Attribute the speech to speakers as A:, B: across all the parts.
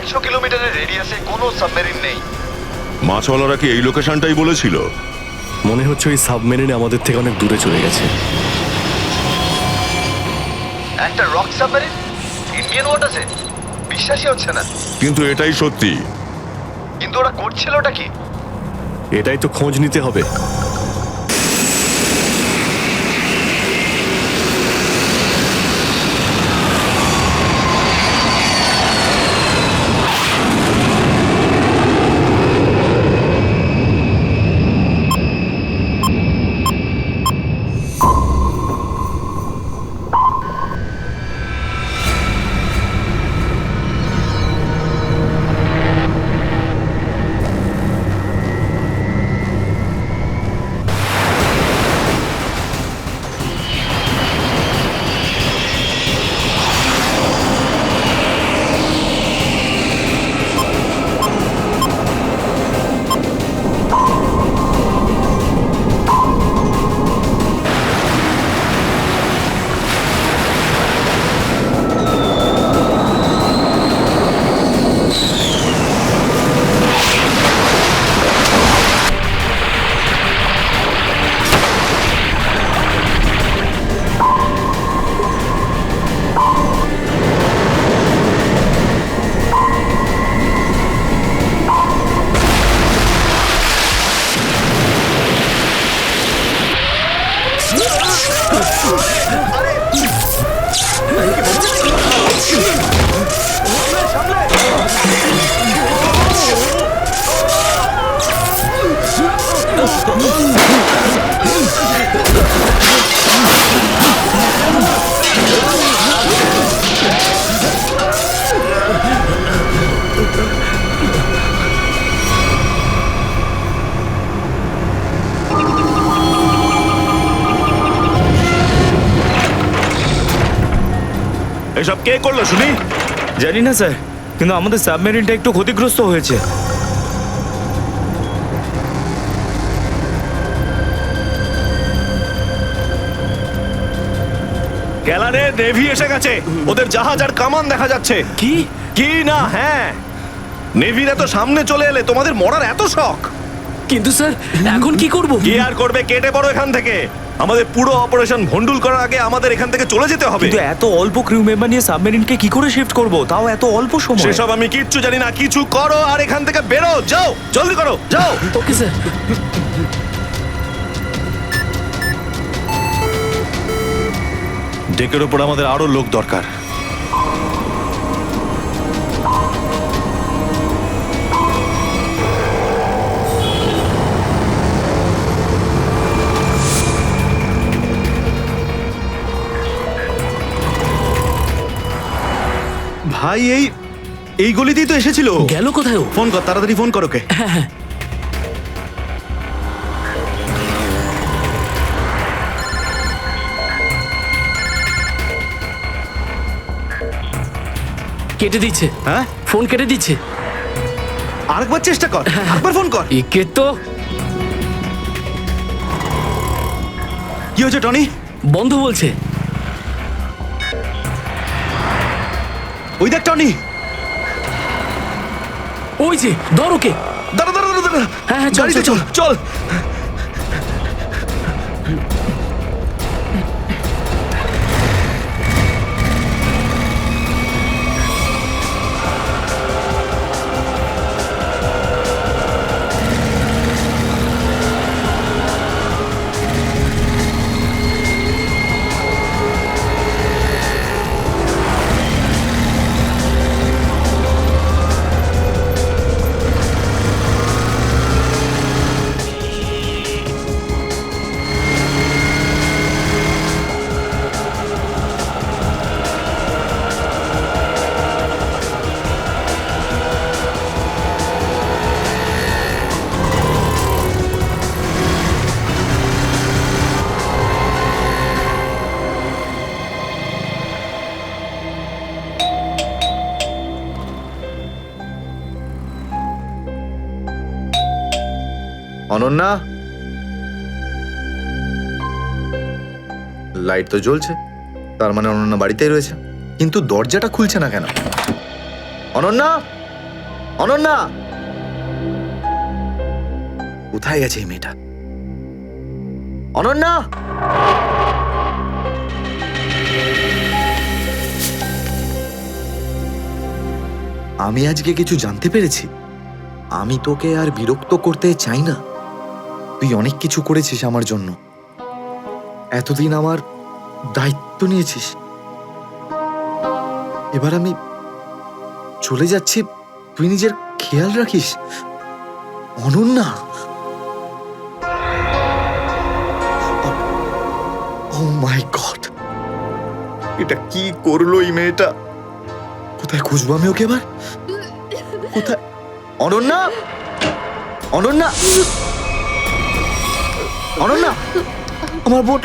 A: 100 কিলোমিটারের রেডিয়াসে কোনো সাবমেরিন নেই।
B: মাছওয়ালারা কি এই লোকেশনটাই বলেছিল?
C: মনে হচ্ছে ওই সাবমেরিন আমাদের থেকে অনেক দূরে চলে গেছে।
A: একটা রক সাবমেরিন ইন্ডিয়ান ওয়াটার্সে, বিশ্বাসই হচ্ছে না।
B: কিন্তু এটাই সত্যি।
A: কিন্তু ওরা করছিলটা কি?
C: এটাই তো খোঁজ নিতে হবে।
B: এসব কে করলো শুনি?
D: জানি না স্যার, কিন্তু আমাদের সাবমেরিনটা একটু ক্ষতিগ্রস্ত হয়েছে।
B: গ্যালারে নেভি এসে গেছে। ওদের জাহাজ আর কামান দেখা যাচ্ছে।
C: কি?
B: কি না? হ্যাঁ, নেভিরা তো সামনে চলে এলে তোমাদের মরার এত শখ।
C: কিন্তু স্যার এখন কি করব?
B: কি আর করবে? কেটে পড়ো এখান থেকে। আমাদের পুরো অপারেশন ভন্ডুল করার আগে আমাদের এখান থেকে চলে যেতে হবে।
D: কিন্তু এত অল্প ক্রিউ মেম্বার নিয়ে সাবমেরিনকে কি করে শিফট করব, তাও এত অল্প সময়?
B: সেসব আমি কিচ্ছু জানি না। কিছু করো আর এখান থেকে বেরো। যাও, জলদি করো, যাও।
C: Okay sir.
B: ডেকের ওপর আমাদের আরো লোক দরকার।
E: ভাই এই গলিতেই তো এসেছিল।
C: গেল কোথায় ও?
E: ফোন কর, তাড়াতাড়ি ফোন কর ওকে।
C: কেটে দিচ্ছে।
E: হ্যাঁ,
C: ফোন কেটে দিচ্ছে।
E: আরেকবার চেষ্টা কর, আরেকবার ফোন কর।
C: একে তো
E: কি হয়েছে টনি?
C: বন্ধ বলছে।
E: ওই দেখ টনি।
C: ওই যে ধর ওকে।
E: দাঁড়া দাঁড়া দাঁড়া দাঁড়া।
C: হ্যাঁ, হ্যাঁ, চল,
E: গাড়িতে
C: চল,
E: চল চল।
A: অনন্যা, লাইট তো জ্বলছে, তার মানে অনন্যা বাড়িতেই রয়েছে। কিন্তু দরজাটা খুলছে না কেন? অনন্যা,
E: অনন্যা, কোথায় গেছে এই মেয়েটা? অনন্যা, আমি আজকে কিছু জানতে পেরেছি। আমি তোকে আর বিরক্ত করতে চাই না। তুই অনেক কিছু করেছিস আমার জন্য, এতদিন আমার দায়িত্ব নিয়েছিস। এবার আমি চলে যাচ্ছি, তুই নিজের খেয়াল রাখিস। অনন্যা, ও মাই গড, এটা কি করলো এই মেয়েটা? কোথায় খুঁজবো আমি ওকে এবার? কোথায়? অনন্যা, অনন্যা, অনন্যা, আমার বোন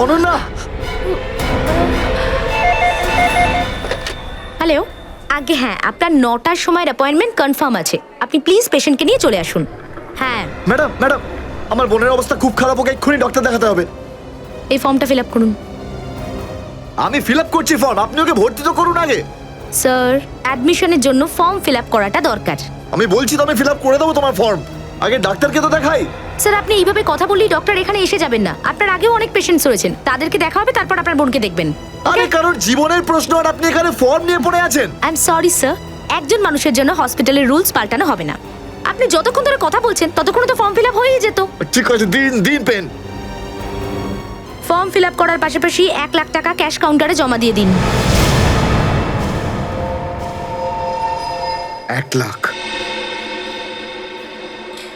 E: অনন্যা।
F: হ্যালো, আগে হ্যাঁ, আপনার 9টার সময় অ্যাপয়েন্টমেন্ট কনফার্ম আছে। আপনি প্লিজ পেশেন্টকে নিয়ে চলে আসুন। হ্যাঁ,
E: ম্যাডাম, ম্যাডাম, আমার বোনের অবস্থা খুব খারাপ, ওকে এক্ষুনি ডক্টর দেখাতে হবে।
F: এই ফর্মটা ফিল আপ করুন।
E: আমি ফিল আপ করছি ফর্ম, আপনি ওকে ভর্তি তো করুন আগে।
F: স্যার, অ্যাডমিশনের জন্য ফর্ম ফিল আপ করাটা দরকার।
E: আমি বলছি তো আমি ফিল আপ করে দেবো তোমার ফর্ম, আগে ডাক্তারকে তো দেখাই।
F: স্যার, আপনি এইভাবে কথা বললেই ডক্টর এখানে এসে যাবেন না। আপনার আগেও অনেক পেশেন্টস রয়েছেন, তাদেরকে দেখা হবে, তারপর আপনার বোনকে দেখবেন।
E: আরে কারোর জীবনের প্রশ্ন আর আপনি এখানে ফর্ম নিয়ে পড়ে আছেন।
F: আই এম সরি স্যার, একজন মানুষের জন্য হসপিটালের রুলস পাল্টানো হবে না। আপনি যতক্ষণ ধরে কথা বলছেন ততক্ষণ তো ফর্ম ফিল আপ হয়েই যেত।
E: ঠিক আছে, দিন দিন পেন।
F: ফর্ম ফিল আপ করার পাশাপাশি 1 লাখ টাকা ক্যাশ কাউন্টারে জমা দিয়ে দিন।
E: 1 লাখ?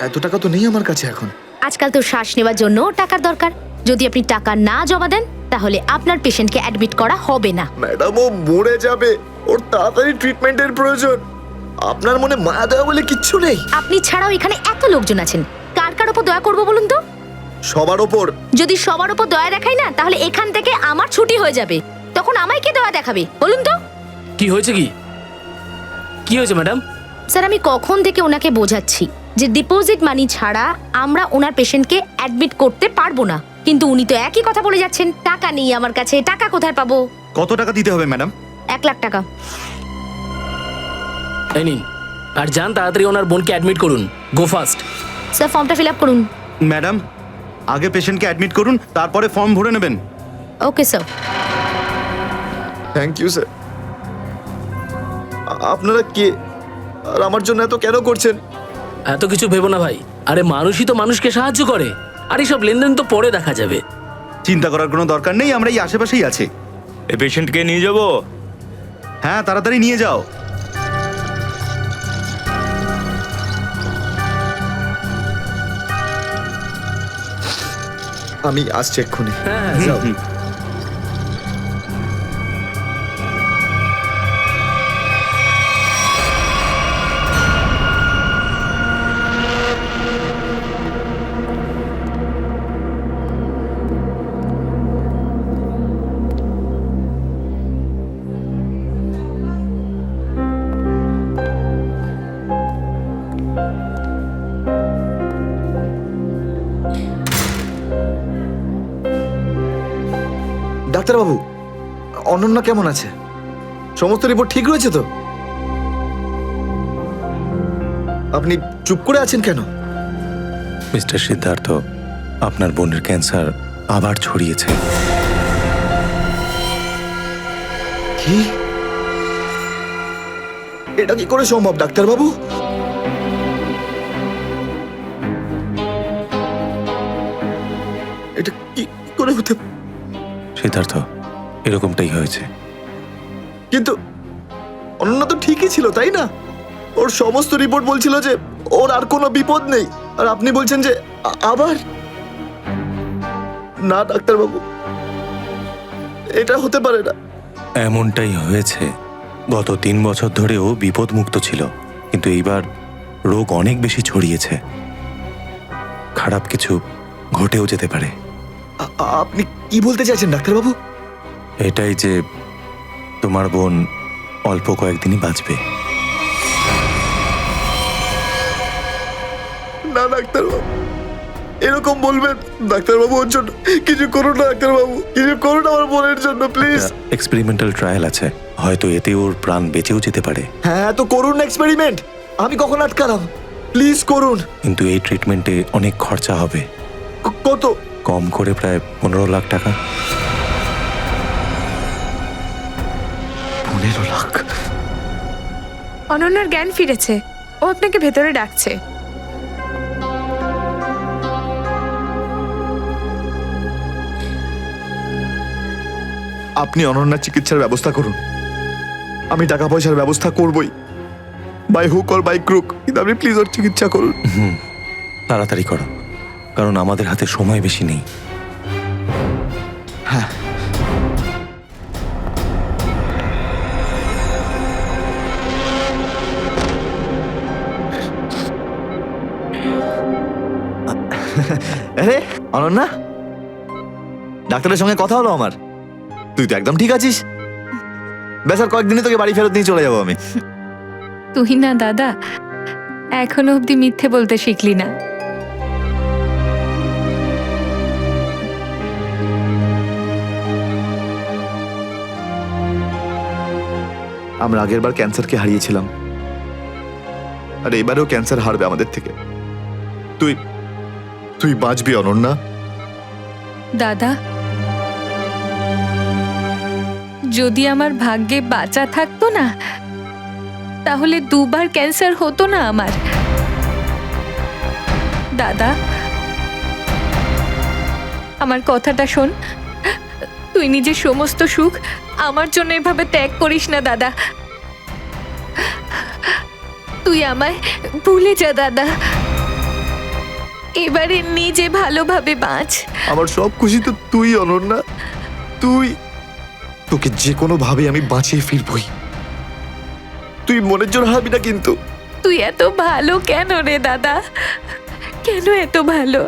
E: এত টাকা তো নেই আমার কাছে এখন।
F: আজকাল তো শ্বাস নেওয়ার জন্য টাকার দরকার। যদি আপনি টাকা না জমা দেন তাহলে আপনার পেশেন্টকে অ্যাডমিট করা হবে না।
E: ম্যাডাম, ও মরে যাবে, ওর তাড়াতাড়ি ট্রিটমেন্টের প্রয়োজন। আপনার মনে মায়া দয়া বলে কিচ্ছু নেই?
F: আপনি ছাড়াও এখানে এত লোকজন আছেন, কার কার উপর দয়া করবো বলুন তো?
E: সবার ওপর।
F: যদি সবার উপর দয়া দেখাই না, তাহলে এখান থেকে আমার ছুটি হয়ে যাবে। তখন আমায় কে দয়া দেখাবে বলুন তো?
G: কি হয়েছে? কি হয়েছে ম্যাডাম?
F: স্যার, আমি কখন থেকে ওনাকে বোঝাচ্ছি যে ডিপোজিট মানি ছাড়া আমরা ওনার পেশেন্টকে অ্যাডমিট করতে পারবো না, কিন্তু উনি তো একই কথা বলে যাচ্ছেন। টাকা নেই আমার কাছে, টাকা কোথায় পাবো?
B: কত টাকা দিতে হবে ম্যাডাম?
F: 1 লাখ টাকা।
G: এই নিন, আর যান তাড়াতাড়ি ওনার বোনকে অ্যাডমিট করুন। Go fast.
F: স্যার, ফর্মটা ফিল আপ করুন।
B: ম্যাডাম, আগে পেশেন্টকে অ্যাডমিট করুন, তারপরে ফর্ম ভরে নেবেন।
F: Okay sir.
E: Thank you sir. আপনারা কে আর আমার জন্য এত কেন করছেন?
G: এত কিছু ভেবো না ভাই, আরে মানুষই তো মানুষকে সাহায্য করে, আর এইসব লেনদেন তো পরে দেখা যাবে।
B: চিন্তা করার কোনো দরকার নেই, আমরা এই আশেপাশেই আছি।
D: এই পেশেন্টকে নিয়ে যাবো।
B: হ্যাঁ, তাড়াতাড়ি নিয়ে যাও।
E: আমি আসছি এক্ষুনি।
G: হ্যাঁ যাও।
E: ডাক্তারবাবু, অনন্যা কেমন আছে? সমস্ত রিপোর্ট ঠিক রয়েছে তো? আপনি চুপ করে আছেন কেন?
C: মিস্টার সিদ্ধার্থ, আপনার বোনের ক্যান্সার আবার ছড়িয়েছে।
E: কি? এটা কি করে সম্ভব ডাক্তারবাবু? এটা কি করে হতে?
C: সিদ্ধার্থ, এরকমটাই হয়েছে।
E: কিন্তু অনন্যা তো ঠিকই ছিল, তাই না? ওর সমস্ত রিপোর্ট বলছিল যে ওর আর কোনো বিপদ নেই, আর আপনি বলছেন যে আবার? না ডাক্তারবাবু, এটা হতে পারে না।
C: এমনটাই হয়েছে। গত 3 বছর ধরেও বিপদ মুক্ত ছিল, কিন্তু এইবার রোগ অনেক বেশি ছড়িয়েছে। খারাপ কিছু ঘটেও যেতে পারে।
E: আপনি কি বলতে চাইছেন ডাক্তারবাবু?
C: এটাই যে তোমার বোন অল্প কয়েকদিনই বাঁচবে।
E: না ডাক্তারবাবু, এরকম বলবেন? ডাক্তারবাবু, ওর জন্য কিছু করুন না ডাক্তারবাবু, কিছু করুন আমার বোনের জন্য প্লিজ।
C: এক্সপেরিমেন্টাল ট্রায়াল আছে, হয়তো এতে ওর প্রাণ বেঁচেও যেতে পারে।
E: হ্যাঁ, তো করুন না এক্সপেরিমেন্ট। আমি কখন আটকালাম? প্লিজ করুন।
C: কিন্তু এই ট্রিটমেন্টে অনেক খরচা হবে।
E: কত?
C: কম করে প্রায় 15 লাখ টাকা।
E: 15 লাখ?
H: অনন্যার জ্ঞান ফিরেছে, ও আপনাকে ভেতরে ডাকছে।
E: আপনি অনন্যার চিকিৎসার ব্যবস্থা করুন। আমি টাকা পয়সার ব্যবস্থা করবই, by hook or by crook, কিন্তু আপনি প্লিজ ওর চিকিৎসা করুন।
C: তাড়াতাড়ি করো, কারণ আমাদের হাতে সময় বেশি নেই।
E: আরে অনন্যা, ডাক্তারের সঙ্গে কথা হলো আমার। তুই তো একদম ঠিক আছিস। ব্যাস আর কয়েকদিনে তোকে বাড়ি ফেরত নিয়ে চলে যাবো আমি।
I: তুই না দাদা, এখনো অব্দি মিথ্যে বলতে শিখলি না।
E: আমরা আগের বার ক্যান্সারকে হারিয়েছিলাম, আর এবারেও ক্যান্সার হারবে আমাদের থেকে। তুই তুই বাঁচবি অনন্যা।
I: দাদা, যদি আমার ভাগ্যে বাঁচা থাকতো না, তাহলে 2 বার ক্যান্সার হতো না আমার। দাদা, আমার কথাটা শোন। তুই নিজের সমস্ত সুখ আমার জন্য এভাবে ত্যাগ করিস না দাদা। তুই আমায় ভুলে যা দাদা। এবারে নিজে ভালোভাবে বাঁচ।
E: আমার সব খুশি তো তুই অনন্যা। তুই, তোকে যে কোনো ভাবে আমি বাঁচিয়ে ফিরবই। তুই মনের জোর হারবি না কিন্তু।
I: তুই এত ভালো কেন রে দাদা? কেন এত ভালো?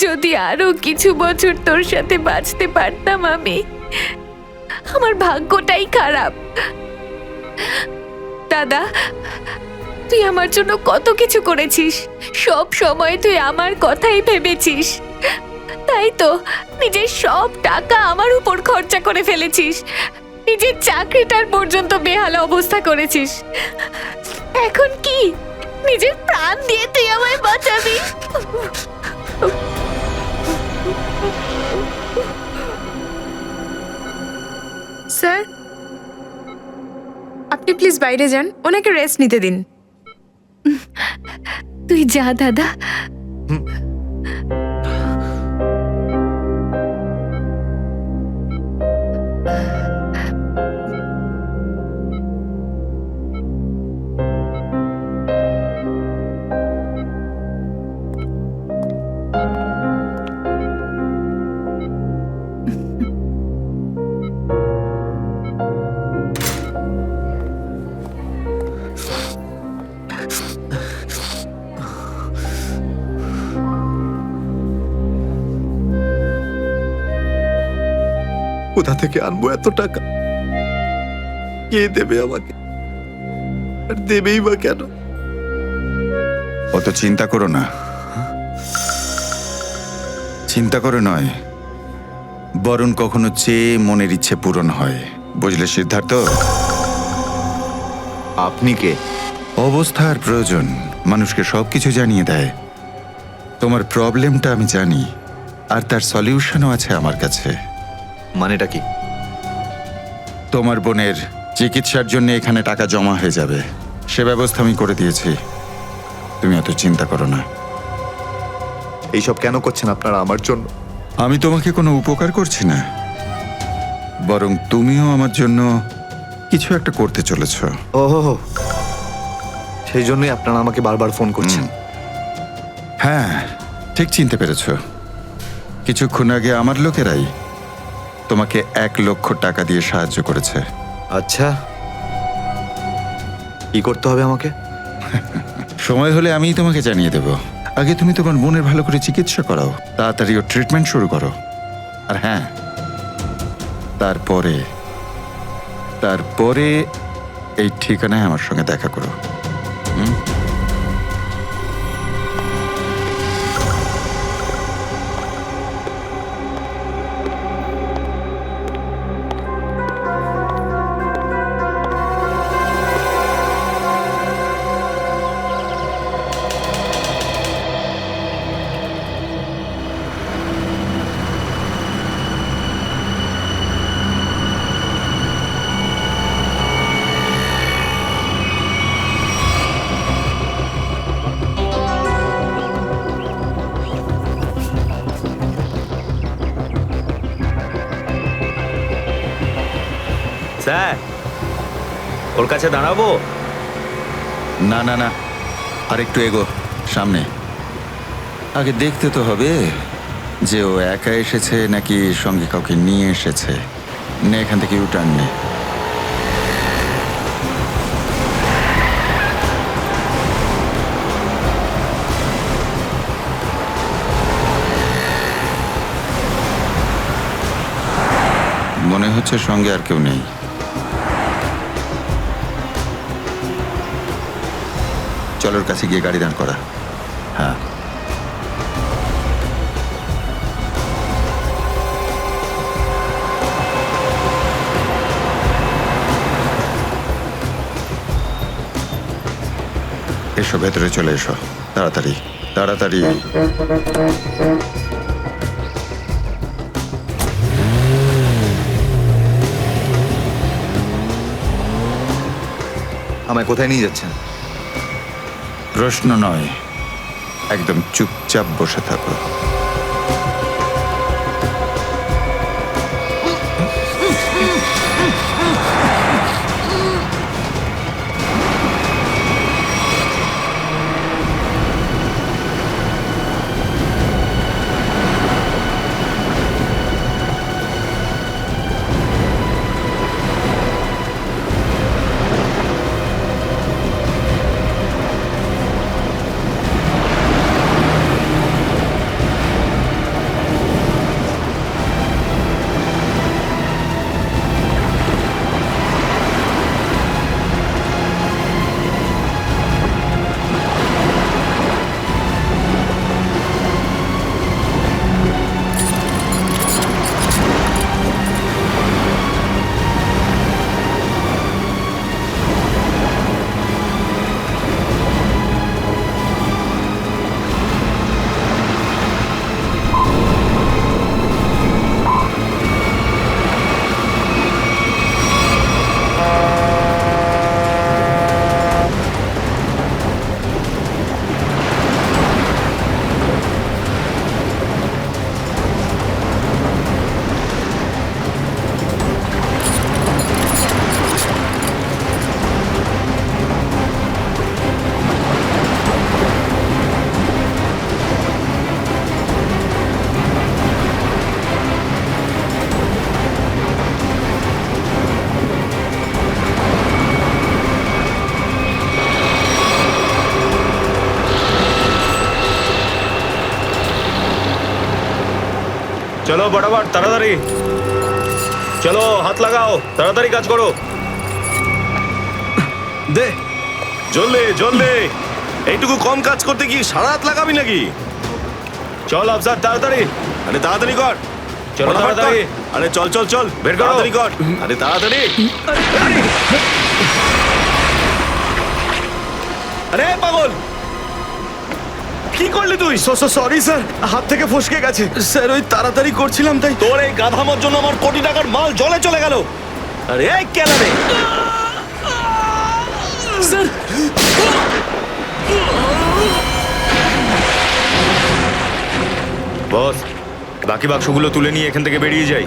I: যদি আরো কিছু বছর তোর সাথে বাঁচতে পারতাম আমি। আমার ভাগ্যটাই খারাপ। দাদা, তুই আমার জন্য কত কিছু করেছিস, সব সময় তুই আমার কথাই ভেবেছিস। তাই তো নিজের সব টাকা আমার উপর খরচা করে ফেলেছিস, নিজের চাকরিটার পর্যন্ত বেহালা অবস্থা করেছিস। এখন কি নিজের প্রাণ দিয়ে তুই আমায় বাঁচাবি?
H: স্যার, আপনি প্লিজ বাইরে যান, ওনাকে রেস্ট নিতে দিন।
I: তুই যা দাদা।
E: কোথা থেকে আনবো এত টাকা? কে দেবে আমাকে? আর দেবেই বা কেন?
J: অত চিন্তা করো না। চিন্তা করে নয়, বরং কখনো চেয়ে মনের ইচ্ছে পূরণ হয়। বুঝলে সিদ্ধার্থ?
E: আপনি কে?
J: অবস্থার প্রয়োজন মানুষকে সবকিছু জানিয়ে দেয়। তোমার প্রবলেমটা আমি জানি, আর তার সলিউশনও আছে আমার কাছে।
E: মানেটা কি?
J: তোমার বোনের চিকিৎসার জন্য এখানে টাকা জমা হয়ে যাবে, সে ব্যবস্থা আমি করে দিয়েছি। তুমি অত চিন্তা করো না।
E: এইসব কেন করছেন আপনারা আমার জন্য?
J: আমি তোমাকে কোনো উপকার করছি না, বরং তুমিও আমার জন্য কিছু একটা করতে চলেছ।
E: ওহো, সেই জন্যই আপনারা আমাকে বারবার ফোন করছেন।
J: হ্যাঁ, ঠিক চিনতে পেরেছ। কিছুক্ষণ আগে আমার লোকেরাই তোমাকে 1 লক্ষ টাকা দিয়ে সাহায্য করেছে।
E: আচ্ছা, কি করতে হবে আমাকে?
J: সময় হলে আমিই তোমাকে জানিয়ে দেব। আগে তুমি তোমার বোনের ভালো করে চিকিৎসা করাও, তাড়াতাড়ি ওর ট্রিটমেন্ট শুরু করো। আর হ্যাঁ, তারপরে তারপরে এই ঠিকানায় আমার সঙ্গে দেখা করো।
D: স্যার ওর কাছে দাঁড়াবো?
J: না না না, আর একটু এগো সামনে। আগে দেখতে তো হবে যে ও একা এসেছে নাকি সঙ্গে কাউকে নিয়ে এসেছে। নে এখান থেকে ইউটার্ন নে। মনে হচ্ছে সঙ্গে আর কেউ নেই। চলোর কাছে গিয়ে গাড়ি দাঁড় করা। হ্যাঁ, এসো ভেতরে চলে এসো, তাড়াতাড়ি তাড়াতাড়ি।
E: আমায় কোথায় নিয়ে যাচ্ছেন?
J: প্রশ্ন নয়, একদম চুপচাপ বসে থাকো।
B: চলো বরাবর, তাড়াতাড়ি চলো, হাত লাগাও, তাড়াতাড়ি কাজ করো। দে জলদি জলদি, এইটুকু কম কাজ করতে কি সারা হাত লাগাবি নাকি? চল আফসার, তাড়াতাড়ি, আরে তাড়াতাড়ি কর, চলো তাড়াতাড়ি, আরে চল চল চল, বের কর, তাড়াতাড়ি কর, আরে তাড়াতাড়ি। আরে পাগল, কি করলি তুই? সরি স্যার, হাত থেকে ফসকে গেছে স্যার, ওই তাড়াতাড়ি করছিলাম তাই। তোর এই গাধামার জন্য আমার কোটি টাকার মাল জলে চলে গেল। আরে এই কেলারে
G: স্যার,
B: বস, বাকি বাক্সগুলো তুলে নিয়ে এখান থেকে বেরিয়ে যাই।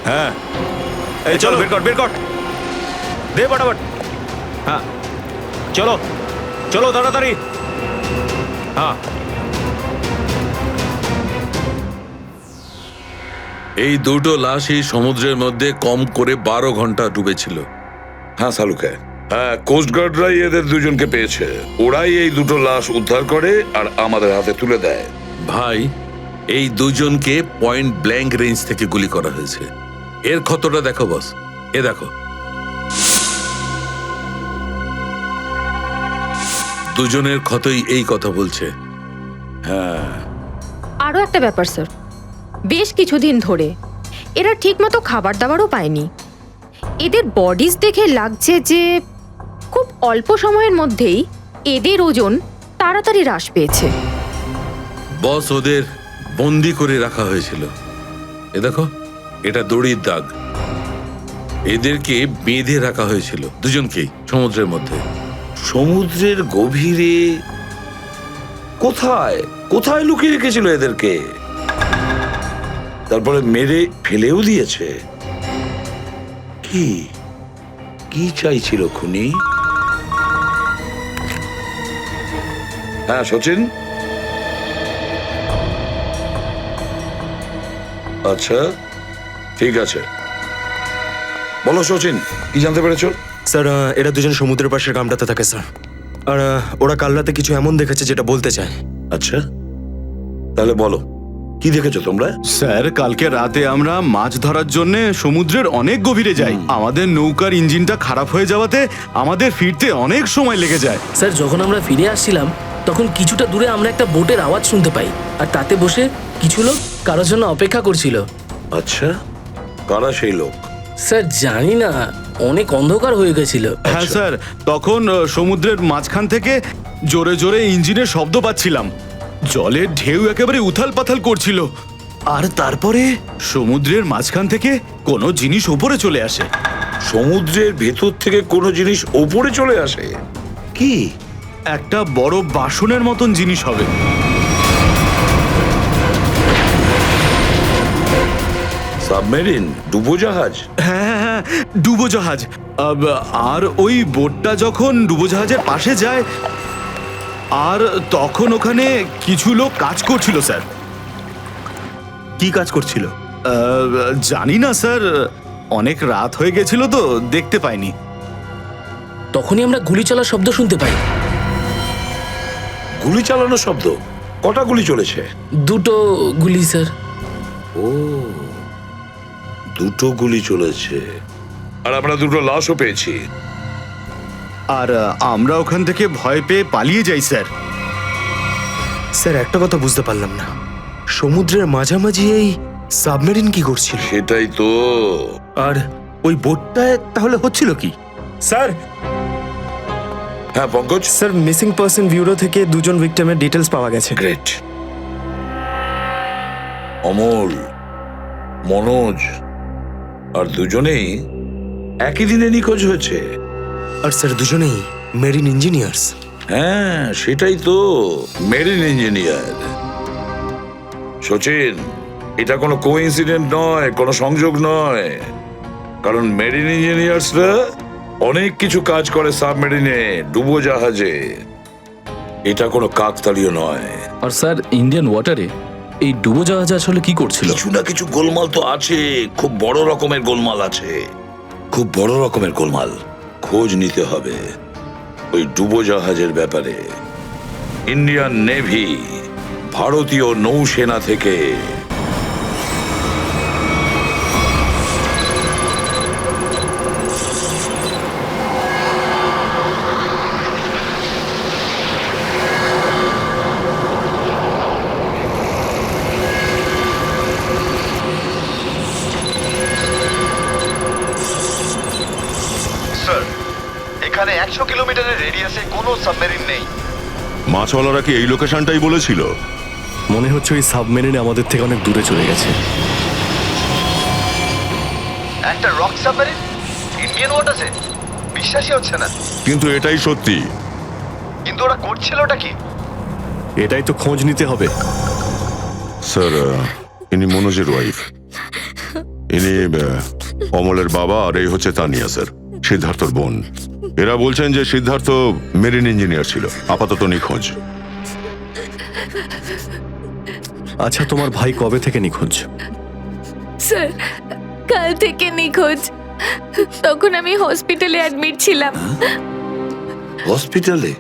B: হ্যাঁ, এই চলো, বের কর বের কর, দে ফটাফট। হ্যাঁ চলো চলো তাড়াতাড়ি। হ্যাঁ,
K: এই দুটো লাশই সমুদ্রের মধ্যে কম করে 12 ঘন্টা ডুবেছিল। হ্যাঁ সালুকে, হ্যাঁ, কোস্টগার্ডরাই এদের দুজনকে পেয়েছে। ওরাই এই দুটো লাশ উদ্ধার করে আর আমাদের হাতে তুলে দেয়। ভাই, এই দুজনকে পয়েন্ট ব্ল্যাঙ্ক রেঞ্জ থেকে গুলি করা হয়েছে। এর ক্ষতটা দেখো বস, এ দেখো। দুজনের ক্ষতই এই কথা বলছে। হ্যাঁ,
L: আরও একটা ব্যাপার স্যার, বেশ কিছুদিন ধরে এরা ঠিকমতো খাবার দাবারও পায়নি। এদের বডিজ দেখে লাগছে যে খুব অল্প সময়ের মধ্যেই এদের ওজন তাড়াতাড়ি হ্রাস পেয়েছে।
K: বস, ওদের বন্দি করে রাখা হয়েছিল। এ দেখো, এটা দড়ির দাগ। এদেরকে বেঁধে রাখা হয়েছিল দুজনকেই সমুদ্রের মধ্যে।
M: সমুদ্রের গভীরে? কোথায় কোথায় লুকিয়ে রেখেছিল এদেরকে? তারপরে মেরে ফেলেও দিয়েছে? কি
K: কি চাইছিল খুনি? হ্যাঁ সচিন, আচ্ছা ঠিক আছে, বলো সচিন, কি জানতে পেরেছো?
B: স্যার এরা দুজন সমুদ্রের পাশের গ্রামটাতে থাকে স্যার, আর ওরা কাল রাতে কিছু এমন দেখেছে যেটা বলতে চায়।
K: আচ্ছা, তাহলে বলো কি দেখেছো তোমরা?
N: স্যার কালকে রাতে আমরা মাছ ধরার জন্য সমুদ্রের অনেক গভীরে যাই। আমাদের নৌকার ইঞ্জিনটা খারাপ হয়ে যাওয়াতে আমাদের ফিরতে অনেক সময় লেগে যায়।
G: স্যার যখন আমরা ফিরে আসছিলাম তখন কিছুটা দূরে আমরা একটা বোটের আওয়াজ শুনতে পাই, আর তাতে বসে কিছু লোক কারোর জন্য অপেক্ষা করছিল।
K: আচ্ছা, কারা সেই লোক?
G: স্যার জানি না, অনেক অন্ধকার হয়ে গেছিল।
N: হ্যাঁ স্যার, তখন সমুদ্রের মাঝখান থেকে জোরে জোরে ইঞ্জিনের শব্দ পাচ্ছিলাম। জলের ঢেউ একেবারে উথাল পাথাল করছিল, আর তারপরে সমুদ্রের মাঝখান থেকে কোনো জিনিস ওপরে চলে আসে।
K: সমুদ্রের ভেতর থেকে কোনো জিনিস ওপরে চলে আসে? কি?
N: একটা বড় বাসনের মতন জিনিস হবে।
K: সাবমেরিন, ডুবোজাহাজ?
N: হ্যাঁ হ্যাঁ, ডুবোজাহাজ। আর ওই বোটটা যখন ডুবোজাহাজের পাশে যায়, আর তখন ওখানে কিছু লোক কাজ করছিল স্যার।
B: কি কাজ করছিল?
N: জানি না স্যার, অনেক রাত হয়ে গেছিল তো দেখতে পাইনি।
G: তখনই আমরা গুলি চলার শব্দ শুনতে পাই।
K: গুলি চালানোর শব্দ? কটা গুলি চলেছে?
G: দুটো গুলি স্যার।
K: ও, দুটো গুলি চলেছে। আর আমরা দুটো লাশও পেয়েছি।
N: আর আমরা ওখান থেকে ভয় পেয়ে পালিয়ে যাই স্যার।
B: স্যার একটা কথা বুঝতে পারলাম না, সমুদ্রের মাঝামাঝি এই সাবমেরিন কি করছিল?
K: সেটাই তো।
B: আর ওই বোটটায় তাহলে হচ্ছিল কি? স্যার,
K: হ্যাঁ Pankaj?
B: Sir missing person bureau থেকে দুজন ভিক্টিমের ডিটেলস পাওয়া গেছে।
K: গ্রেট। অমল, মনোজ আর দুজনেই একই দিনে নিখোঁজ হয়েছে।
B: আর স্যার দুজনেই মেরিন ইঞ্জিনিয়ার্স।
K: হ্যাঁ সেটাই তো, মেরিন ইঞ্জিনিয়ার। সচিন, এটা কোনো কোইন্সিডেন্ট নয়, কোনো সংযোগ নয়, কারণ মেরিন ইঞ্জিনিয়ার্সরা অনেক কিছু কাজ করে সাবমেরিনে, ডুবোজাহাজে। এটা কোনো কাকতালীয় নয়।
O: আর স্যার ইন্ডিয়ান ওয়াটারে এই ডুবোজাহাজ আসলে কি করছিল?
K: কিছু না কিছু গোলমাল তো আছে, খুব বড় রকমের গোলমাল আছে, খুব বড় রকমের গোলমাল। খোঁজ নিতে হবে ওই ডুবোজাহাজের ব্যাপারে। ইন্ডিয়ান নেভি, ভারতীয় নৌসেনা থেকে
A: এখানে 100 কিলোমিটারের রেডিয়াসে কোনো সাবমেরিন নেই।
P: মাছওয়ালারা কি এই লোকেশনটাই বলেছিল?
B: মনে হচ্ছে ওই সাবমেরিন আমাদের থেকে অনেক দূরে চলে গেছে।
A: একটা রক সাবমেরিন ইন্ডিয়ান ওয়াটারে? বিশ্বাসই হচ্ছে না।
P: কিন্তু এটাই সত্যি।
A: কিন্তু ওরা করছিলটা কি?
B: এটাই তো খোঁজ নিতে হবে।
P: স্যার, ইনি মনোজের ওয়াইফ, ইনি অমলের বাবা, আর এই হচ্ছে তানিয়া স্যার, সিদ্ধার্থর বোন। এরা বলছেন যে সিদ্ধার্থ মেরিন ইঞ্জিনিয়ার ছিল, আপাতত নিখোঁজ।
B: আচ্ছা, তোমার ভাই কবে থেকে নিখোঁজ?
I: স্যার কাল থেকে নিখোঁজ। তখন আমি হসপিটালে অ্যাডমিট ছিলাম।
K: হসপিটালে?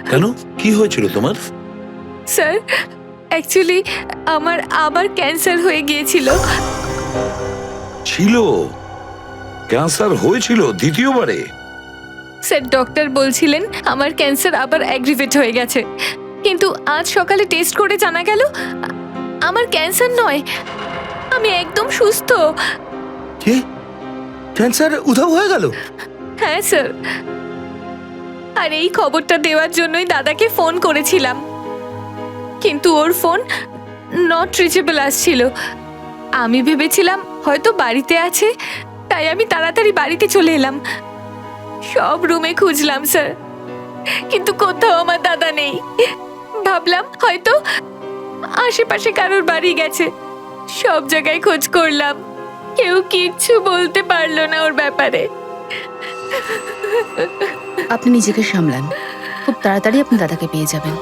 K: কেন, কি হয়েছিল তোমার?
I: স্যার অ্যাকচুয়ালি আমার আবার ক্যান্সার হয়ে গিয়েছিল।
K: ছিল? ক্যান্সার হয়েছিল দ্বিতীয়বারে?
I: স্যার ডক্টর বলছিলেন আমার ক্যান্সার আবার অ্যাগ্রিভেট হয়ে গেছে, কিন্তু আজ সকালে টেস্ট করে জানা গেল আমার ক্যান্সার নয়, আমি একদম সুস্থ।
B: কি? ক্যান্সার উধাও হয়ে গেল?
I: হ্যাঁ স্যার, আর এই খবরটা দেওয়ার জন্যই দাদাকে ফোন করেছিলাম, কিন্তু ওর ফোন নট রিচেবল আসছিল। আমি ভেবেছিলাম হয়তো বাড়িতে আছে, তাই আমি তাড়াতাড়ি বাড়িতে চলে এলাম। সব রুমে খুঁজলাম স্যার, কিন্তু কোথাও আমার দাদা নেই। ভাবলাম হয়তো আশেপাশে কারোর বাড়ি গেছে। সব জায়গায় খোঁজ করলাম, কেউ কিচ্ছু বলতে পারলো না ওর ব্যাপারে।
L: আপনি নিজেকে সামলান, খুব তাড়াতাড়ি আপনি দাদাকে পেয়ে যাবেন।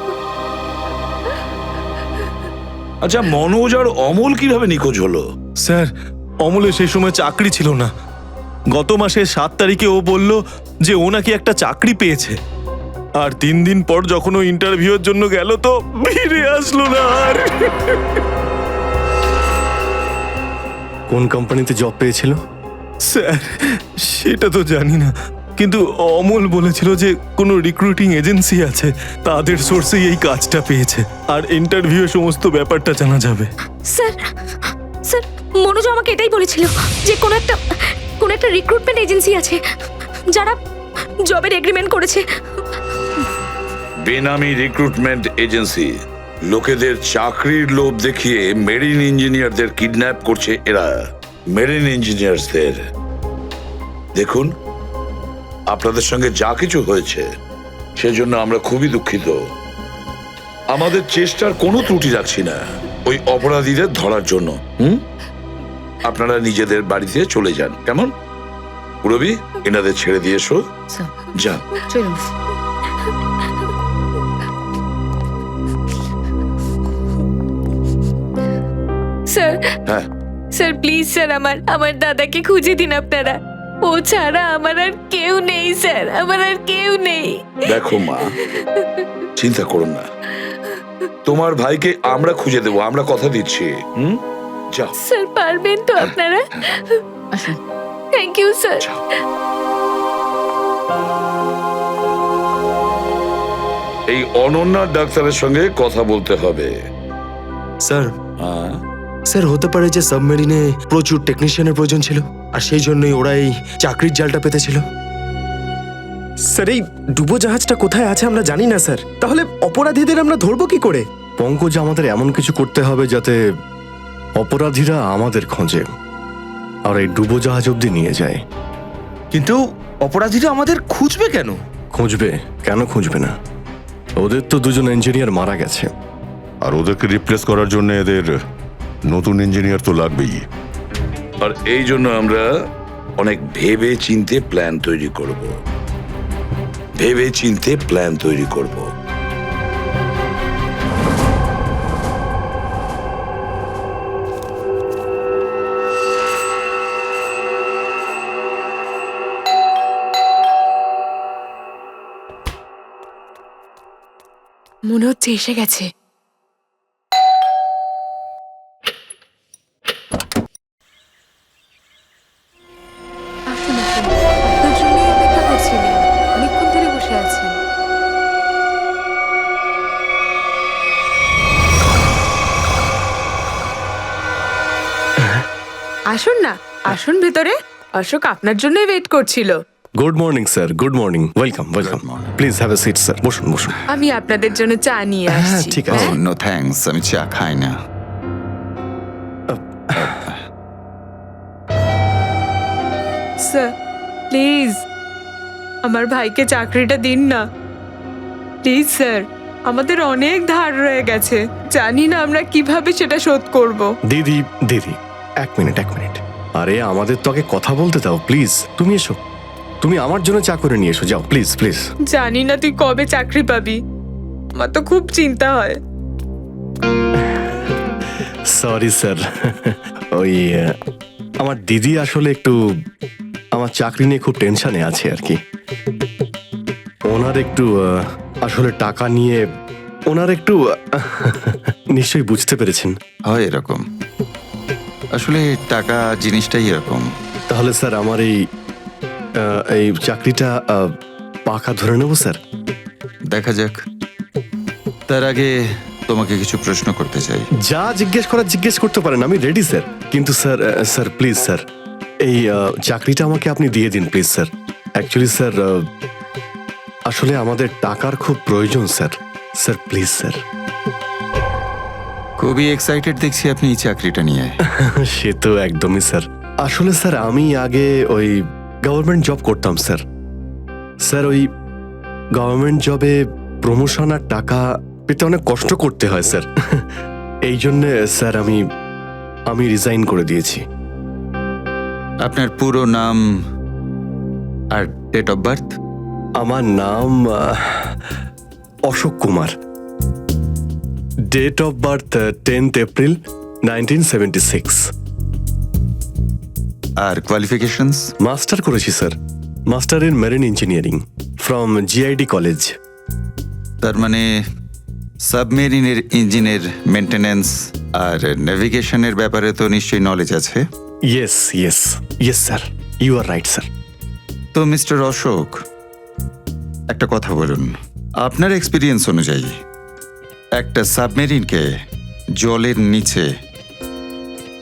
M: আচ্ছা, মনোজ আর অমল কিভাবে নিখোঁজ হলো?
C: স্যার, অমলের সেই সময় চাকরি ছিল না। গত মাসের 7 তারিখে ও বলল যে ও নাকি একটা চাকরি পেয়েছে, আর 3 দিন পর যখন ও ইন্টারভিউয়ের জন্য গেল তো ফিরে আসলো না আর। কোন কোম্পানিতে জব পেয়েছিল? স্যার, সেটা তো জানি না, কিন্তু অমল বলেছিল যে কোনো রিক্রুটিং এজেন্সি আছে, তাদের সোর্সেই এই কাজটা পেয়েছে, আর ইন্টারভিউ সমস্ত ব্যাপারটা জানা যাবে।
F: স্যার স্যার মনোজ আমাকে এটাই বলেছিল যে কোনো একটা রিক্রুটমেন্ট এজেন্সি আছে যারা জবের এগ্রিমেন্ট করেছে।
K: বেনামি রিক্রুটমেন্ট এজেন্সি লোকেদের চাকরির লোভ দেখিয়ে মেরিন ইঞ্জিনিয়ারদের কিডন্যাপ করছে এরা। মেরিন ইঞ্জিনিয়ারদের দেখুন, আপনাদের সঙ্গে যা কিছু হয়েছে সেজন্য আমরা খুবই দুঃখিত। আমাদের চেষ্টার কোনো ত্রুটি রাখছি না ওই অপরাধীদের ধরার জন্য। আপনারা নিজেদের বাড়িতে চলে যান, কেমন? রবি, এনাদের ছেড়ে দিয়ে এসো। যান।
L: চলুন।
I: স্যার,
K: হ্যাঁ,
I: স্যার প্লিজ স্যার, আমার দাদাকে খুঁজে দিন আপনারা। ও ছাড়া আমার আর কেউ নেই স্যার, আমার আর কেউ নেই।
K: দেখো মা, চিন্তা করুন না, তোমার ভাইকে আমরা খুঁজে দেবো, আমরা কথা দিচ্ছি। যাও
I: স্যার, পারবেন তো আপনারা?
L: আসুন।
I: Thank you sir.
K: এই অনন্যা ডাক্তারের সঙ্গে কথা বলতে হবে।
C: স্যার, স্যার হতে পারে যে সাবমেরিনে প্রচুর টেকনিশিয়ানের প্রয়োজন ছিল, আর সেই জন্যই ওরা এই চাকরির জালটা পেতেছিল।
Q: স্যার, এই ডুবোজাহাজটা কোথায় আছে আমরা জানি না স্যার, তাহলে অপরাধীদের আমরা ধরবো কি করে?
C: পঙ্কজ, আমাদের এমন কিছু করতে হবে যাতে অপরাধীরা আমাদের খোঁজে আর এই ডুবোজাহাজ অব্দি নিয়ে যায়।
N: কিন্তু অপরাধীরা আমাদের খুঁজবে কেন?
C: খুঁজবে কেন? খুঁজবে না? ওদের তো 2জন ইঞ্জিনিয়ার মারা গেছে,
P: আর ওদেরকে রিপ্লেস করার জন্য এদের নতুন ইঞ্জিনিয়ার তো লাগবেই।
K: আর এই জন্য আমরা অনেক ভেবে চিন্তে প্ল্যান তৈরি করব। ভেবে চিন্তে প্ল্যান তৈরি করব।
H: মনে হচ্ছে এসে গেছে। আসুন, আসুন। আপনার জন্যই অপেক্ষা করছিলাম। অনেকক্ষণ ধরে বসে আছেন। আসুন না, আসুন ভেতরে। অশোক আপনার জন্যই ওয়েট করছিল।
C: Good morning sir, good morning. Welcome, welcome. Please have a seat sir. বসুন, বসুন।
H: আমি আপনাদের জন্য চা নিয়ে আসছি।
C: ঠিক আছে।
J: নো থ্যাঙ্কস, আমি চা খাই না।
H: স্যার প্লিজ আমার ভাইকে চাকরিটা দিন না, প্লিজ স্যার। আমাদের অনেক ধার রয়ে গেছে, জানি না আমরা কিভাবে সেটা শোধ করব।
C: দিদি, দিদি, 1 মিনিট, 1 মিনিট। আরে আমাদের তো আগে কথা বলতে দাও প্লিজ। তুমি এসো, তুমি আমার জন্য চা করে নিয়ে এসো, যাও প্লিজ, প্লিজ।
H: জানি না তুই কবে চাকরি পাবি, আমার তো খুব চিন্তা হয়।
C: সরি স্যার, ওই আমার দিদি আসলে একটু আমার চাকরি নিয়ে খুব টেনশনে আছে আর কি। ওনার একটু আসলে টাকা নিয়ে ওনার একটু নিশ্চয়ই বুঝতে পেরেছেন।
J: হয় এরকম, আসলে টাকা জিনিসটাই এরকম।
C: তাহলে স্যার আমার এই চাকরিটা পাকা ধরে নেব স্যার?
J: দেখা যাক, তার আগে তোমাকে কিছু প্রশ্ন করতে চাই।
C: যা জিজ্ঞেস করার জিজ্ঞেস করতে পারেন, আমি রেডি স্যার। কিন্তু স্যার, স্যার প্লিজ স্যার, এই চাকরিটা আমাকে আপনি দিয়ে দিন প্লিজ স্যার। অ্যাকচুয়ালি স্যার, আসলে আমাদের টাকার খুব প্রয়োজন স্যার। Sir please sir.
J: খুবই এক্সাইটেড দেখছি আপনি এই চাকরিটা নিয়ে।
C: সে তো একদমই স্যার। আসলে স্যার আমি আগে ওই গভর্নমেন্ট জব করতাম স্যার। স্যার ওই গভর্নমেন্ট জবে প্রমোশন আর টাকা পেতে অনেক কষ্ট করতে হয় স্যার। এই জন্যে স্যার আমি রিজাইন করে দিয়েছি।
J: আপনার পুরো নাম আর ডেট অফ বার্থ?
C: আমার নাম Ashok Kumar. Date of birth 10th April 1976।
J: আর কোয়ালিফিকেশনস?
C: মাস্টার করেছি sir, master in marine engineering from GID college.
J: তার মানে সাবমেরিনের ইঞ্জিনের মেনটেন্যান্স আর নেভিগেশনের ব্যাপারে তো নিশ্চয়ই নলেজ আছে।
C: Yes yes yes sir, you are right sir.
J: তো মিস্টার অশোক, একটা কথা বলুন, আপনার এক্সপিরিয়েন্স অনুযায়ী একটা সাবমেরিনকে জলের নিচে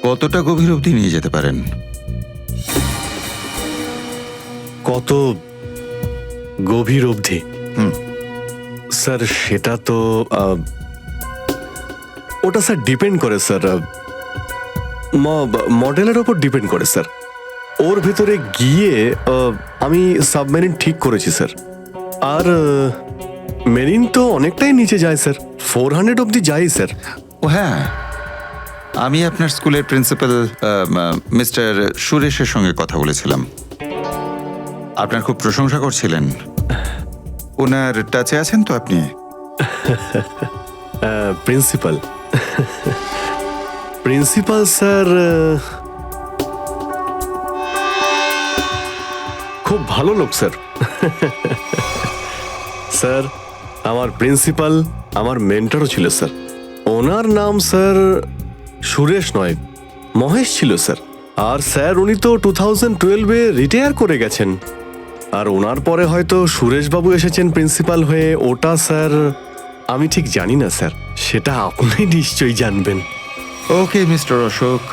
J: কতটা গভীর অবধি নিয়ে যেতে পারেন?
C: কত গভীর অবধি? স্যার সেটা তো ওটা স্যার ডিপেন্ড করে স্যার, মডেলের ওপর ডিপেন্ড করে স্যার। ওর ভেতরে গিয়ে আমি সাবমেরিন ঠিক করেছি স্যার। আর মেরিন তো অনেকটাই নিচে যায় স্যার, 400 অবধি যাই স্যার।
J: ও হ্যাঁ, আমি আপনার স্কুলের প্রিন্সিপাল মিস্টার সুরেশের সঙ্গে কথা বলেছিলাম, আপনার খুব প্রশংসা করছিলেন। ওনার টাচে আছেন তো আপনি?
C: প্রিন্সিপাল প্রিন্সিপাল স্যার খুব ভালো লোক স্যার। স্যার আমার প্রিন্সিপাল আমার মেন্টরও ছিল স্যার। ওনার নাম স্যার সুরেশ নয়, মহেশ ছিল স্যার। আর স্যার উনি তো 2012-এ রিটায়ার করে গেছেন। আর ওনার পরে হয়তো সুরেশবাবু এসেছেন প্রিন্সিপাল হয়ে, ওটা স্যার আমি ঠিক জানি না স্যার, সেটা আপনি নিশ্চয়ই জানবেন।
J: ওকে মিস্টার অশোক,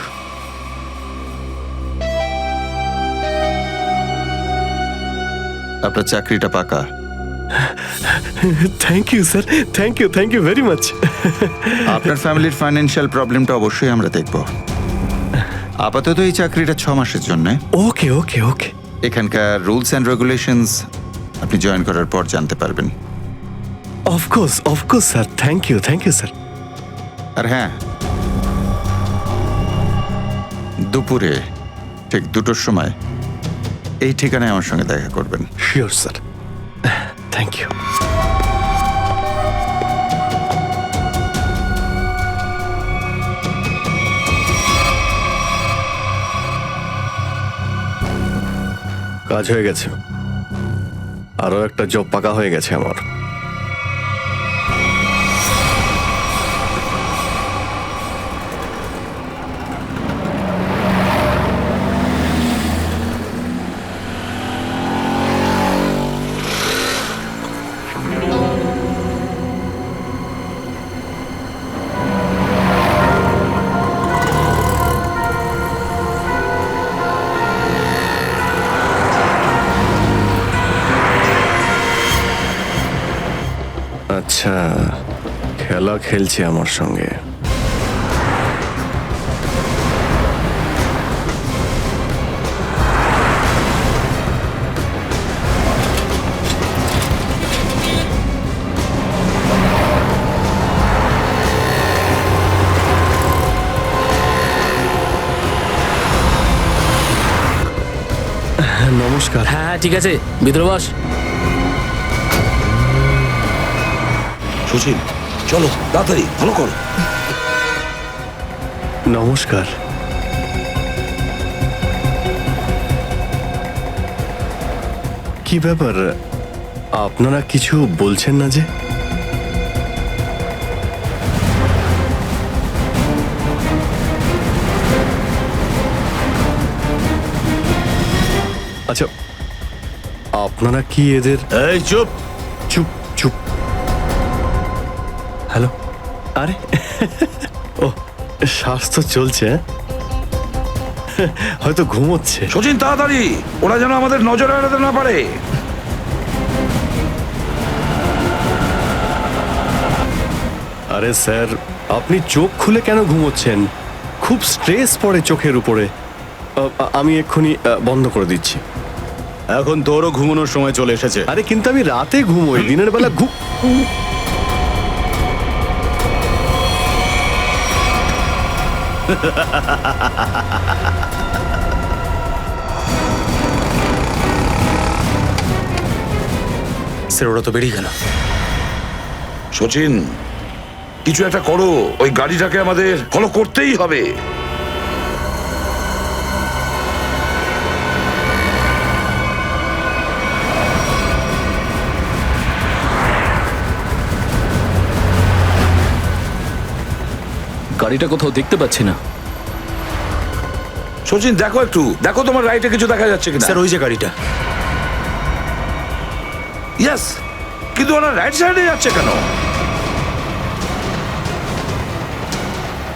J: আপনার চাকরিটা পাকা।
C: Thank you sir, thank you very much.
J: আপনার ফ্যামিলির ফাইন্যান্সিয়াল প্রবলেমটা অবশ্যই আমরা দেখব। আপাতত এই চাকরিটা 6 মাসের জন্য।
C: ওকে ওকে ওকে।
J: এখানকার রুলস অ্যান্ড রেগুলেশনস আপনি জয়েন করার পর জানতে পারবেন।
C: Of course sir, thank you sir.
J: আর হ্যাঁ, দুপুরে ঠিক 2টোর সময় এই ঠিকানায় আমার সঙ্গে দেখা করবেন।
C: Sure sir, thank you. কাজ হয়ে গেছে, আরো একটা জব পাকা হয়ে গেছে আমার। আচ্ছা, খেলা খেলছে আমার সঙ্গে। নমস্কার।
G: হ্যাঁ ঠিক আছে, ভিতরে বস।
M: সুশীল চলো তাড়াতাড়ি, ভালো করো।
C: নমস্কার। কি ব্যাপার, আপনারা কিছু বলছেন না যে? আচ্ছা, আপনারা কি এদের...
M: এই চুপ
C: চুপ চুপ। হ্যালো, আরে ও স্বাস্থ্য চলছে, হয়তো ঘুমোচ্ছে।
M: সচিন তাড়াতাড়ি, ওরা যেন আমাদের নজরে এড়াতে না পারে।
C: আরে স্যার, আপনি চোখ খুলে কেন ঘুমোচ্ছেন? খুব স্ট্রেস পড়ে চোখের উপরে। আমি এক্ষুনি বন্ধ করে দিচ্ছি।
N: এখন তোরও ঘুমানোর সময় চলে এসেছে।
C: আরে কিন্তু আমি রাতে ঘুমোই, দিনের বেলা
B: স্যার ওরা তো বেরিয়ে গেল।
K: সচিন, কিছু একটা করো, ওই গাড়িটাকে আমাদের ফলো করতেই হবে।
O: গাড়িটা কোথাও দেখতে পাচ্ছি না।
K: সচিন দেখো একটু, দেখো তোমার রাইটে কিছু দেখা যাচ্ছে কিনা।
B: স্যার ওই যে গাড়িটা।
K: ইয়েস, কিন্তু ওরা রাইট সাইডে যাচ্ছে কেন?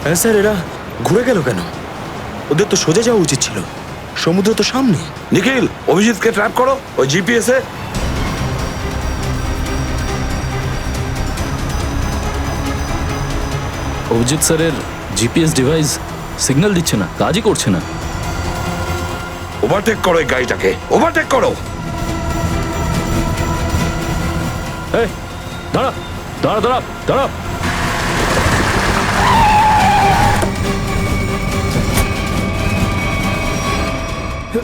B: হ্যাঁ স্যার, এরা ঘুরে গেল কেন? ওদের তো সোজা যাওয়া উচিত ছিল, সমুদ্র তো সামনে।
K: নিখিল, অভিজিৎকে ট্র্যাপ করো ওই জিপিএস এ।
O: অভিজিৎ স্যারের জিপিএস ডিভাইস সিগন্যাল দিচ্ছে না, কাজই করছে না।
K: ওভারটেক করো এই গাড়িটাকে, ওভারটেক করো।
O: এই দাঁড়া দাঁড়া দাঁড়া দাঁড়া।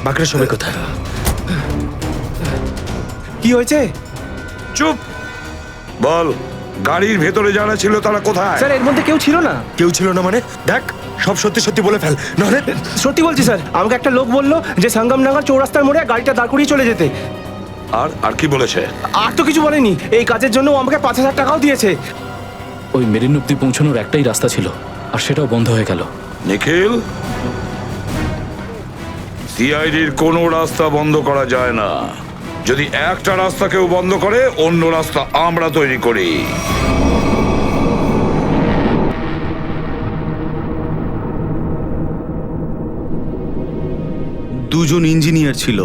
B: বাকিরা সবাই কোথায়?
Q: কি হয়েছে?
K: চুপ বল, গাড়ির ভেতরে যারা ছিল তারা কোথায়?
Q: স্যার এর মধ্যে কেউ ছিল না।
B: কেউ ছিল না মানে? দেখ, সব সত্যি সত্যি বলে ফেল, নাহলে।
Q: সত্যি বলছি স্যার, আমাকে একটা লোক বললো যে সঙ্গমনগর চৌরাস্তার মোড়ে গাড়িটা দাঁড় করিয়ে চলে যেতে।
K: আর কি বলেছে?
Q: আর তো কিছু বলেনি। এই কাজের জন্য ও আমাকে 5,000 টাকাও দিয়েছে।
O: ওই মেরিন অব্দি পৌঁছানোর একটাই রাস্তা ছিল, আর সেটাও বন্ধ হয়ে গেল।
K: নিখিল, সিআইডির কোনো রাস্তা বন্ধ করা যায় না। যদি একটা রাস্তা কেউ বন্ধ করে, অন্য রাস্তা আমরা তৈরি করি।
N: দুজন ইঞ্জিনিয়ার ছিল,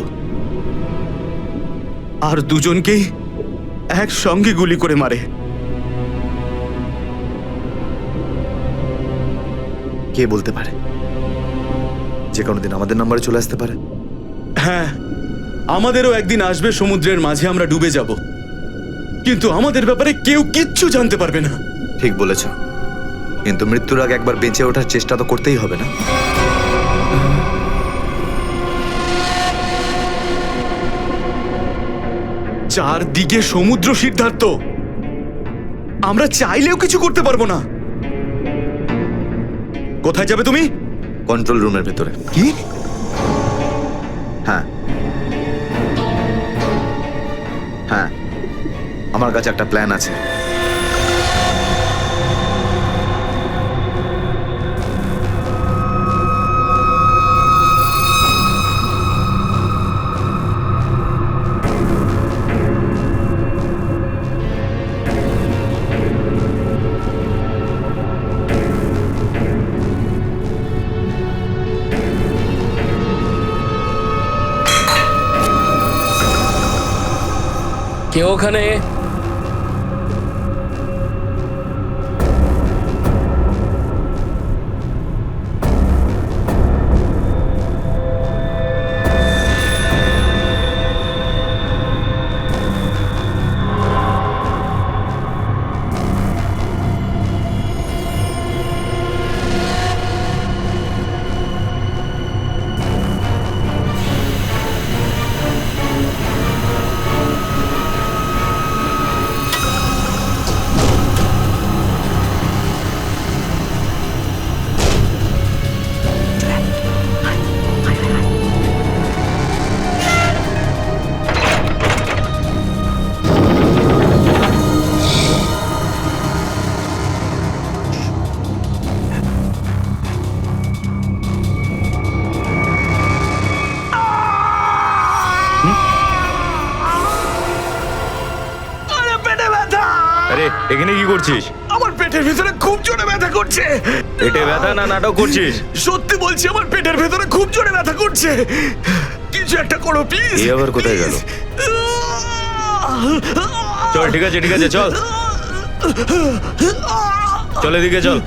N: আর দুজনকেই একসঙ্গে গুলি করে মারে।
E: কে বলতে পারে? যে কোনো দিন আমাদের নাম্বারে চলে আসতে পারে।
N: হ্যাঁ, আমাদেরও একদিন আসবে সমুদ্রের মাঝে আমরা ডুবে যাব, কিন্তু আমাদের ব্যাপারে কেউ কিচ্ছু জানতে পারবে না।
E: ঠিক বলেছ, কিন্তু মৃত্যুর আগে একবার বেঁচে ওঠার চেষ্টা তো করতেই হবে না?
N: চারদিকে সমুদ্র, সিদ্ধার্থ, আমরা চাইলেও কিছু করতে পারবো না। কোথায় যাবে তুমি?
E: কন্ট্রোল রুমের ভেতরে।
N: কি?
E: হ্যাঁ হ্যাঁ, আমার কাছে একটা প্ল্যান আছে।
G: কে ওখানে?
B: আরে এখানে কি করছিস?
N: আমার পেটের ভিতরে খুব জোরে ব্যথা করছে।
B: পেটে ব্যথা না নাটক করছিস?
N: সত্যি বলছি, আমার পেটের ভেতরে খুব জোরে ব্যথা করছে। কিছু একটা করো প্লিজ।
B: এই আবার কোথায় গেল? চল, ঠিক আছে ঠিক আছে, চল চল, এদিকে চল।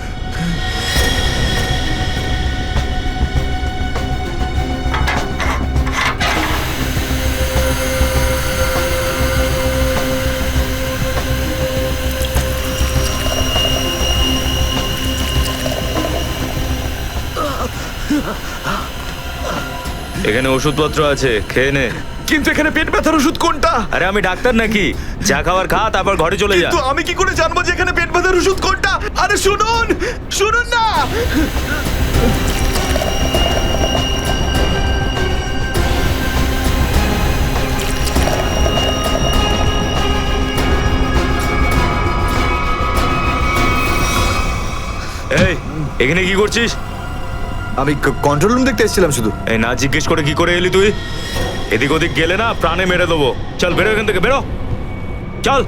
B: এখানে ওষুধপত্র আছে, খেয়ে নে।
N: কিন্তু এখানে পেট ব্যথার ওষুধ কোনটা?
B: আরে আমি ডাক্তার নাকি? যা খাবার খা, তারপর ঘরে চলে যা।
N: কিন্তু আমি কি করে জানবো যে এখানে পেট ব্যথার ওষুধ কোনটা? আরে শুনুন, শুনুন না।
B: এই, এখানে কি করছিস?
E: আমি কন্ট্রোল রুম দেখতে এসেছিলাম শুধু।
B: এই না জিজ্ঞেস করে কি করে এলি তুই? এদিক ওদিক গেলে না প্রাণে মেরে দেবো। চল বেরো এখান থেকে, বেরো, চল।